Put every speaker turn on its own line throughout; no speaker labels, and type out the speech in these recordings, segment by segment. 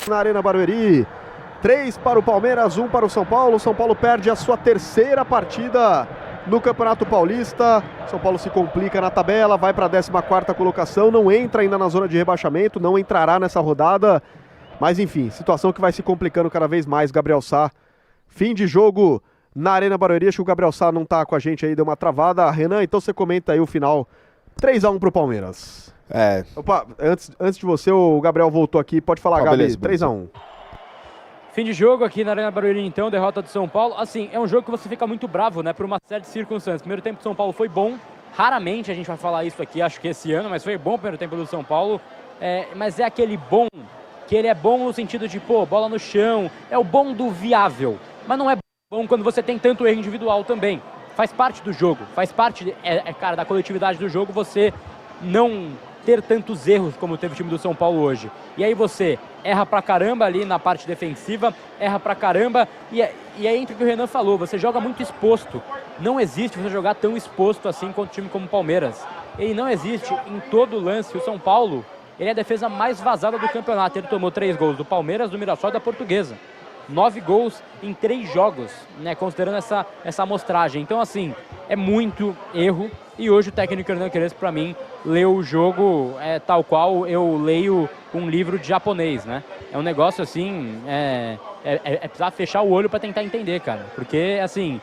Na Arena Barueri, 3 para o Palmeiras, 1 para o São Paulo. São Paulo perde a sua terceira partida no Campeonato Paulista. São Paulo se complica na tabela, vai para a 14ª colocação, não entra ainda na zona de rebaixamento, não entrará nessa rodada. Mas enfim, situação que vai se complicando cada vez mais. Gabriel Sá, fim de jogo na Arena Barueri. Acho que o Gabriel Sá não tá com a gente aí, deu uma travada. Renan, então você comenta aí o final. 3-1 pro Palmeiras. Opa, antes de você, o Gabriel voltou aqui. Pode falar, Gabi.
Beleza,
3-1.
Fim de jogo aqui na Arena Barueri, então, derrota do São Paulo. Assim, é um jogo que você fica muito bravo, né, por uma série de circunstâncias. Primeiro tempo do São Paulo foi bom. Raramente a gente vai falar isso aqui, acho que esse ano, mas foi bom o primeiro tempo do São Paulo. Mas é aquele bom, que ele é bom no sentido de, bola no chão. É o bom do viável. Mas não é bom quando você tem tanto erro individual também. Faz parte do jogo, faz parte, cara, da coletividade do jogo você não ter tantos erros como teve o time do São Paulo hoje. E aí você erra pra caramba ali na parte defensiva, erra pra caramba, e aí entra o que o Renan falou, você joga muito exposto. Não existe você jogar tão exposto assim contra um time como o Palmeiras. Ele não existe em todo lance. O São Paulo, ele é a defesa mais vazada do campeonato. Ele tomou 3 gols do Palmeiras, do Mirassol e da Portuguesa. 9 gols em 3 jogos, né, considerando essa amostragem. Então, assim, é muito erro. E hoje o técnico Hernan Crespo, para mim, leu o jogo tal qual eu leio um livro de japonês, né? É um negócio, assim, precisar fechar o olho para tentar entender, cara. Porque, assim,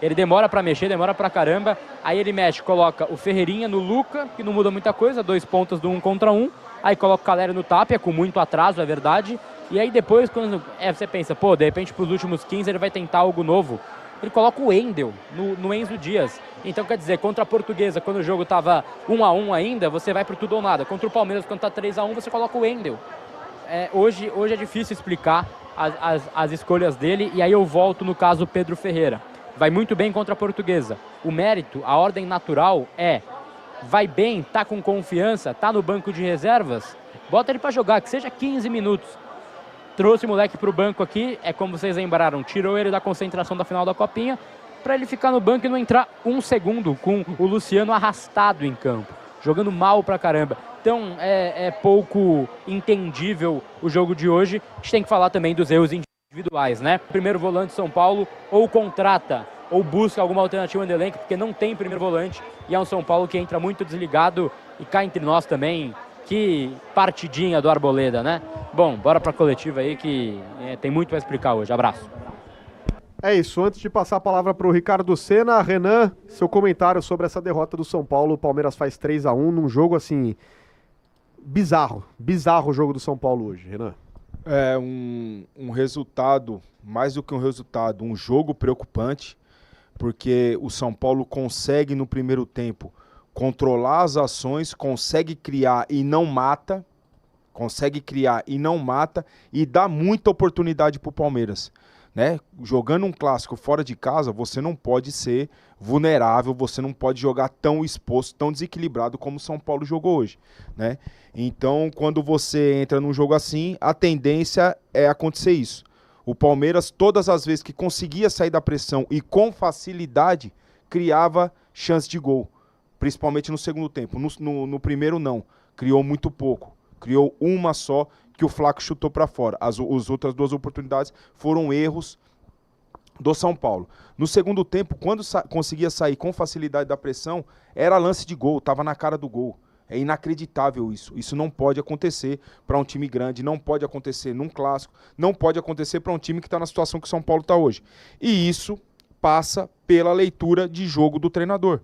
ele demora para mexer, demora pra caramba. Aí ele mexe, coloca o Ferreirinha no Luca, que não muda muita coisa, 2 pontas do 1 contra 1. Aí coloca o Caleri no Tapia, com muito atraso, é verdade. E aí depois, quando você pensa, de repente pros últimos 15 ele vai tentar algo novo. Ele coloca o Wendel no Enzo Dias. Então, quer dizer, contra a Portuguesa, quando o jogo tava 1-1 ainda, você vai pro tudo ou nada. Contra o Palmeiras, quando tá 3-1, você coloca o Wendel. Hoje é difícil explicar as escolhas dele. E aí eu volto no caso Pedro Ferreira. Vai muito bem contra a Portuguesa. O mérito, a ordem natural vai bem, tá com confiança, tá no banco de reservas, bota ele pra jogar, que seja 15 minutos. Trouxe o moleque pro banco aqui, como vocês lembraram, tirou ele da concentração da final da Copinha, para ele ficar no banco e não entrar um segundo com o Luciano arrastado em campo, jogando mal pra caramba. Então é pouco entendível o jogo de hoje. A gente tem que falar também dos erros individuais, né? Primeiro volante São Paulo ou contrata ou busca alguma alternativa no elenco, porque não tem primeiro volante, e é um São Paulo que entra muito desligado, e cá entre nós também, que partidinha do Arboleda, né? Bom, bora pra coletiva aí que tem muito pra explicar hoje. Abraço.
É isso, antes de passar a palavra pro Ricardo Senna, Renan, seu comentário sobre essa derrota do São Paulo. O Palmeiras faz 3-1 num jogo assim, bizarro o jogo do São Paulo hoje, Renan.
Um resultado, mais do que um resultado, um jogo preocupante, porque o São Paulo consegue no primeiro tempo controlar as ações, consegue criar e não mata, e dá muita oportunidade para o Palmeiras, né? Jogando um clássico fora de casa, você não pode ser vulnerável, você não pode jogar tão exposto, tão desequilibrado como o São Paulo jogou hoje, né? Então, quando você entra num jogo assim, a tendência é acontecer isso. O Palmeiras, todas as vezes que conseguia sair da pressão e com facilidade, criava chance de gol, principalmente no segundo tempo. No primeiro, não. Criou muito pouco. Criou uma só que o Flaco chutou para fora. As outras 2 oportunidades foram erros do São Paulo. No segundo tempo, quando conseguia sair com facilidade da pressão, era lance de gol, estava na cara do gol. É inacreditável isso. Isso não pode acontecer para um time grande, não pode acontecer num clássico, não pode acontecer para um time que está na situação que o São Paulo está hoje. E isso passa pela leitura de jogo do treinador.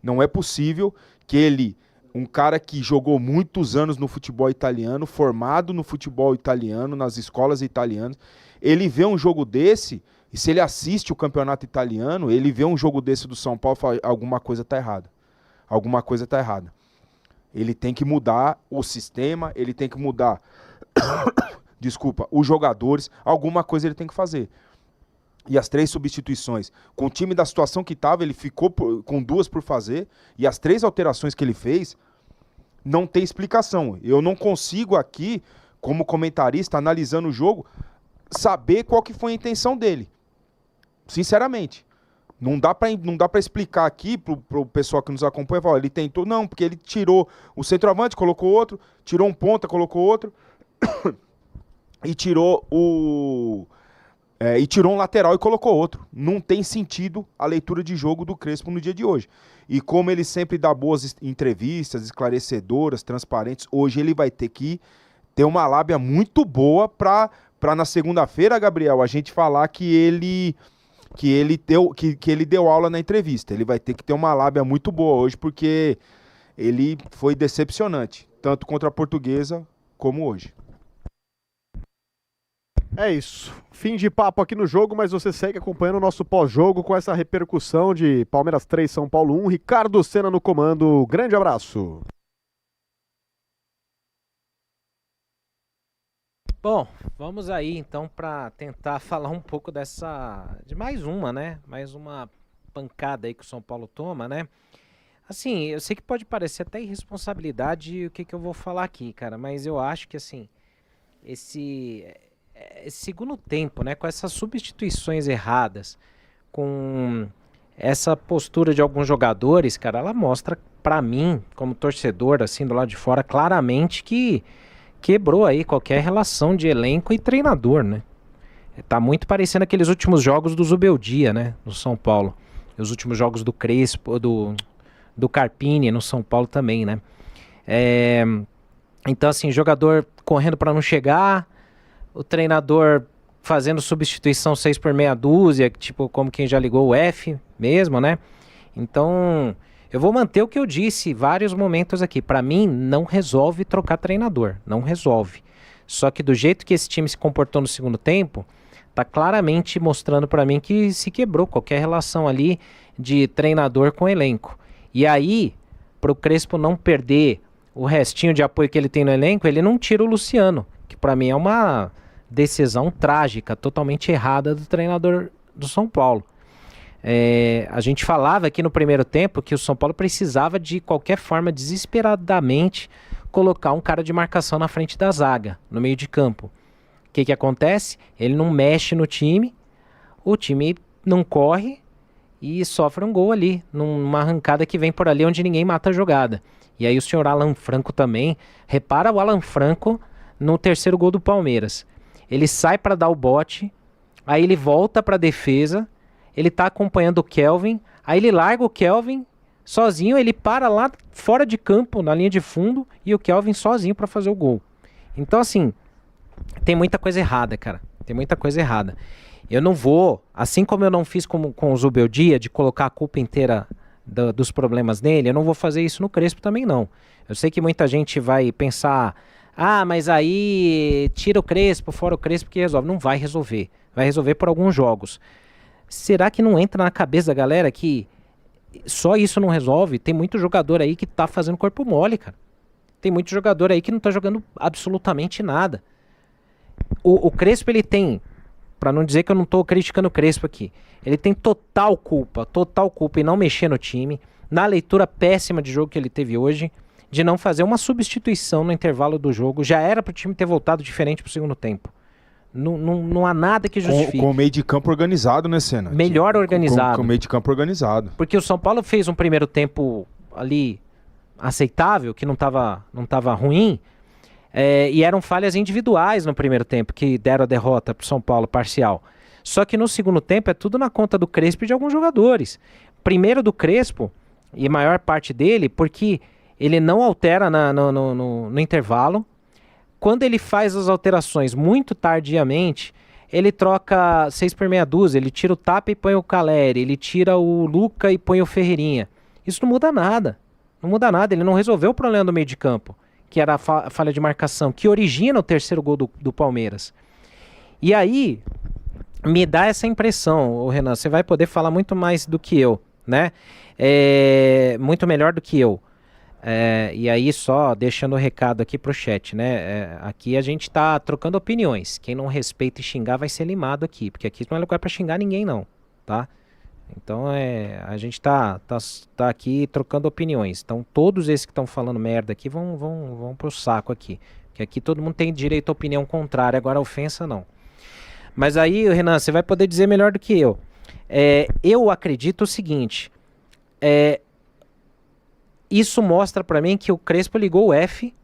Não é possível que um cara que jogou muitos anos no futebol italiano, formado no futebol italiano, nas escolas italianas, ele vê um jogo desse, e se ele assiste o campeonato italiano, ele vê um jogo desse do São Paulo e fala, alguma coisa está errada. Alguma coisa está errada. Ele tem que mudar o sistema, ele tem que mudar, os jogadores, alguma coisa ele tem que fazer. E as 3 substituições, com o time da situação que estava, ele ficou com 2 por fazer, e as 3 alterações que ele fez, não tem explicação. Eu não consigo aqui, como comentarista, analisando o jogo, saber qual que foi a intenção dele. Sinceramente. Não dá para explicar aqui pro pessoal que nos acompanha, falar, ele tentou, não, porque ele tirou o centroavante, colocou outro, tirou um ponta, colocou outro, e tirou um lateral e colocou outro. Não tem sentido a leitura de jogo do Crespo no dia de hoje. E como ele sempre dá boas entrevistas, esclarecedoras, transparentes, hoje ele vai ter que ter uma lábia muito boa para na segunda-feira, Gabriel, a gente falar que ele deu aula na entrevista. Ele vai ter que ter uma lábia muito boa hoje, porque ele foi decepcionante, tanto contra a Portuguesa como hoje.
É isso. Fim de papo aqui no jogo, mas você segue acompanhando o nosso pós-jogo com essa repercussão de Palmeiras 3, São Paulo 1. Ricardo Senna no comando. Grande abraço.
Bom, vamos aí então para tentar falar um pouco de mais uma, né? Mais uma pancada aí que o São Paulo toma, né? Assim, eu sei que pode parecer até irresponsabilidade o que eu vou falar aqui, cara, mas eu acho que assim, esse segundo tempo, né, com essas substituições erradas, com essa postura de alguns jogadores, cara, ela mostra pra mim, como torcedor, assim, do lado de fora, claramente que quebrou aí qualquer relação de elenco e treinador, né? Tá muito parecendo aqueles últimos jogos do Zubeldia, né, no São Paulo. E os últimos jogos do Crespo, do Carpini no São Paulo também, né? Então, assim, jogador correndo pra não chegar, o treinador fazendo substituição 6 por meia dúzia, tipo como quem já ligou o F mesmo, né? Então, eu vou manter o que eu disse vários momentos aqui. Pra mim, não resolve trocar treinador, não resolve. Só que do jeito que esse time se comportou no segundo tempo, tá claramente mostrando pra mim que se quebrou qualquer relação ali de treinador com elenco. E aí, pro Crespo não perder o restinho de apoio que ele tem no elenco, ele não tira o Luciano, que pra mim é uma decisão trágica, totalmente errada do treinador do São Paulo. A gente falava aqui no primeiro tempo que o São Paulo precisava de qualquer forma, desesperadamente, colocar um cara de marcação na frente da zaga, no meio de campo. O que acontece? Ele não mexe no time, o time não corre e sofre um gol ali, numa arrancada que vem por ali onde ninguém mata a jogada. E aí o senhor Alan Franco também, repara o Alan Franco no terceiro gol do Palmeiras. Ele sai para dar o bote, aí ele volta para a defesa, ele tá acompanhando o Kelvin, aí ele larga o Kelvin sozinho, ele para lá fora de campo, na linha de fundo, e o Kelvin sozinho para fazer o gol. Então, assim, tem muita coisa errada, cara. Tem muita coisa errada. Eu não vou, assim como eu não fiz com o Zubeldia, de colocar a culpa inteira dos problemas dele, eu não vou fazer isso no Crespo também, não. Eu sei que muita gente vai pensar... mas aí tira o Crespo, fora o Crespo que resolve. Não vai resolver. Vai resolver por alguns jogos. Será que não entra na cabeça da galera que só isso não resolve? Tem muito jogador aí que tá fazendo corpo mole, cara. Tem muito jogador aí que não tá jogando absolutamente nada. O Crespo, ele tem, pra não dizer que eu não tô criticando o Crespo aqui, ele tem total culpa em não mexer no time, na leitura péssima de jogo que ele teve hoje, de não fazer uma substituição no intervalo do jogo. Já era pro time ter voltado diferente pro segundo tempo. Não há nada que justifique.
Com o meio de campo organizado, né, Senna?
Melhor organizado.
Com o meio de campo organizado.
Porque o São Paulo fez um primeiro tempo ali aceitável, que não tava ruim, e eram falhas individuais no primeiro tempo, que deram a derrota pro São Paulo parcial. Só que no segundo tempo é tudo na conta do Crespo e de alguns jogadores. Primeiro do Crespo, e maior parte dele, porque ele não altera no intervalo. Quando ele faz as alterações muito tardiamente, ele troca 6 por meia dúzia, ele tira o Tapa e põe o Caleri, ele tira o Luca e põe o Ferreirinha. Isso não muda nada. Não muda nada, ele não resolveu o problema do meio de campo, que era a falha de marcação, que origina o terceiro gol do Palmeiras. E aí, me dá essa impressão, Renan, você vai poder falar muito mais do que eu, né? Muito melhor do que eu. E aí, só deixando o recado aqui pro chat, né? Aqui a gente tá trocando opiniões. Quem não respeita e xingar vai ser limado aqui, porque aqui não é lugar pra xingar ninguém, não, tá? Então, a gente tá aqui trocando opiniões. Então, todos esses que estão falando merda aqui vão pro saco aqui. Porque aqui todo mundo tem direito à opinião contrária, agora a ofensa não. Mas aí, Renan, você vai poder dizer melhor do que eu. Eu acredito o seguinte... Isso mostra pra mim que o Crespo ligou o F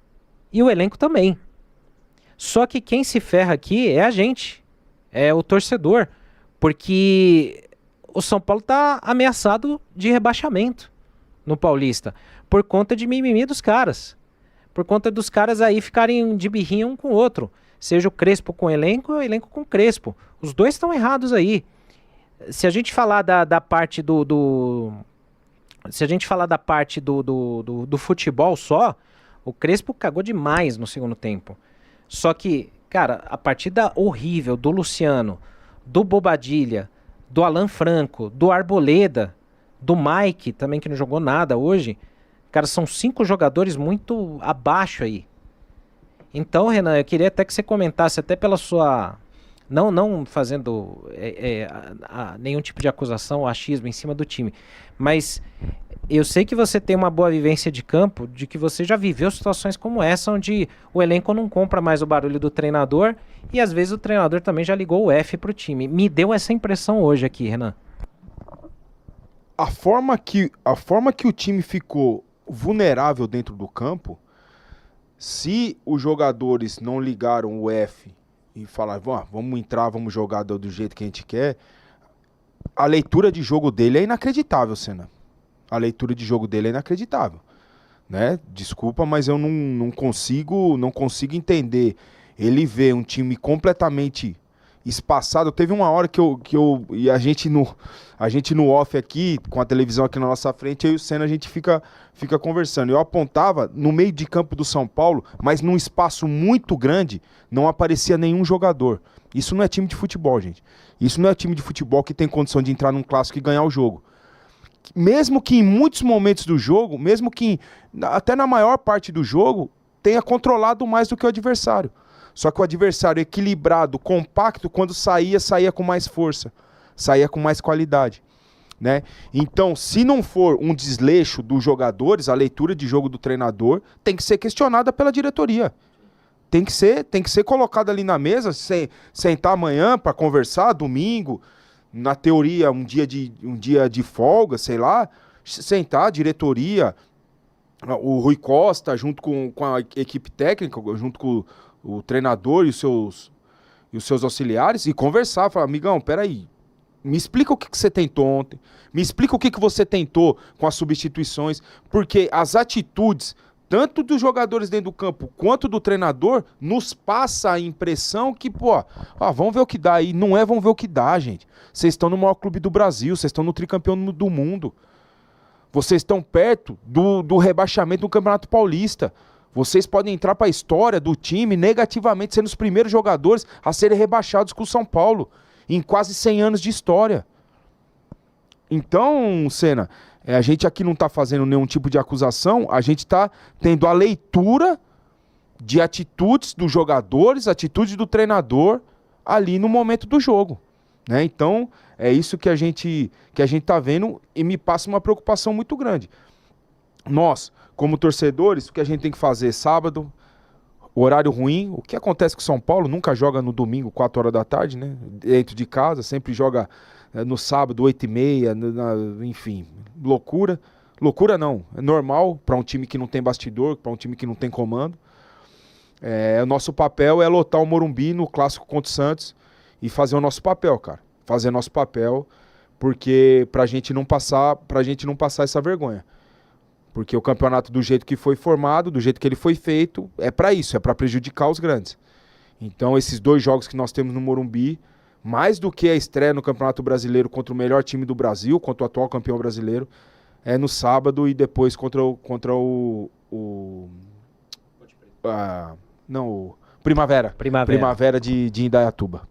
e o elenco também. Só que quem se ferra aqui é a gente, é o torcedor, porque o São Paulo tá ameaçado de rebaixamento no Paulista, por conta de mimimi dos caras, por conta dos caras aí ficarem de birrinha um com o outro, seja o Crespo com o elenco com o Crespo, os dois estão errados aí. Se a gente falar da parte se a gente falar da parte do futebol só, o Crespo cagou demais no segundo tempo. Só que, cara, a partida horrível do Luciano, do Bobadilha, do Alan Franco, do Arboleda, do Mike, também que não jogou nada hoje, cara, são 5 jogadores muito abaixo aí. Então, Renan, eu queria até que você comentasse, até pela sua... Não fazendo nenhum tipo de acusação ou achismo em cima do time, mas eu sei que você tem uma boa vivência de campo, de que você já viveu situações como essa, onde o elenco não compra mais o barulho do treinador e às vezes o treinador também já ligou o F pro time. Me deu essa impressão hoje aqui, Renan.
A forma que o time ficou vulnerável dentro do campo, se os jogadores não ligaram o F e falaram, vamos entrar, vamos jogar do jeito que a gente quer, a leitura de jogo dele é inacreditável, Senna. A leitura de jogo dele é inacreditável, né? Desculpa, mas eu não consigo entender. Ele vê um time completamente espaçado. Teve uma hora que eu e a gente no off aqui, com a televisão aqui na nossa frente, eu e o Senna, a gente fica conversando. Eu apontava no meio de campo do São Paulo, mas num espaço muito grande, não aparecia nenhum jogador. Isso não é time de futebol, gente. Isso não é time de futebol que tem condição de entrar num clássico e ganhar o jogo. Mesmo que em muitos momentos do jogo, mesmo que até na maior parte do jogo, tenha controlado mais do que o adversário. Só que o adversário equilibrado, compacto, quando saía com mais força, saía com mais qualidade, né? Então, se não for um desleixo dos jogadores, a leitura de jogo do treinador tem que ser questionada pela diretoria. Tem que ser colocada ali na mesa, sentar amanhã para conversar, domingo, na teoria um dia de folga, sei lá, sentar a diretoria, o Rui Costa junto com a equipe técnica, junto com o treinador e os seus auxiliares, e conversar, falar, amigão, peraí, me explica o que você tentou ontem, me explica o que você tentou com as substituições, porque as atitudes, tanto dos jogadores dentro do campo, quanto do treinador, nos passa a impressão que, vamos ver o que dá aí. Não vamos ver o que dá, gente. Vocês estão no maior clube do Brasil, vocês estão no tricampeão do mundo. Vocês estão perto do rebaixamento do Campeonato Paulista. Vocês podem entrar para a história do time negativamente, sendo os primeiros jogadores a serem rebaixados com o São Paulo, em quase 100 anos de história. Então, Senna, a gente aqui não está fazendo nenhum tipo de acusação, a gente está tendo a leitura de atitudes dos jogadores, atitudes do treinador ali no momento do jogo, né? Então, é isso que a gente está vendo e me passa uma preocupação muito grande. Nós, como torcedores, o que a gente tem que fazer sábado, horário ruim, o que acontece com o São Paulo, nunca joga no domingo, 4 horas da tarde, né? Dentro de casa, sempre joga no sábado, 8h30, enfim, loucura. Loucura não, é normal para um time que não tem bastidor, para um time que não tem comando. O nosso papel é lotar o Morumbi no clássico contra o Santos e fazer o nosso papel, cara. Fazer nosso papel, porque pra gente não passar essa vergonha. Porque o campeonato, do jeito que foi formado, do jeito que ele foi feito, é para isso, é para prejudicar os grandes. Então, esses 2 jogos que nós temos no Morumbi, mais do que a estreia no Campeonato Brasileiro contra o melhor time do Brasil, contra o atual campeão brasileiro, é no sábado e depois contra o Primavera de Indaiatuba.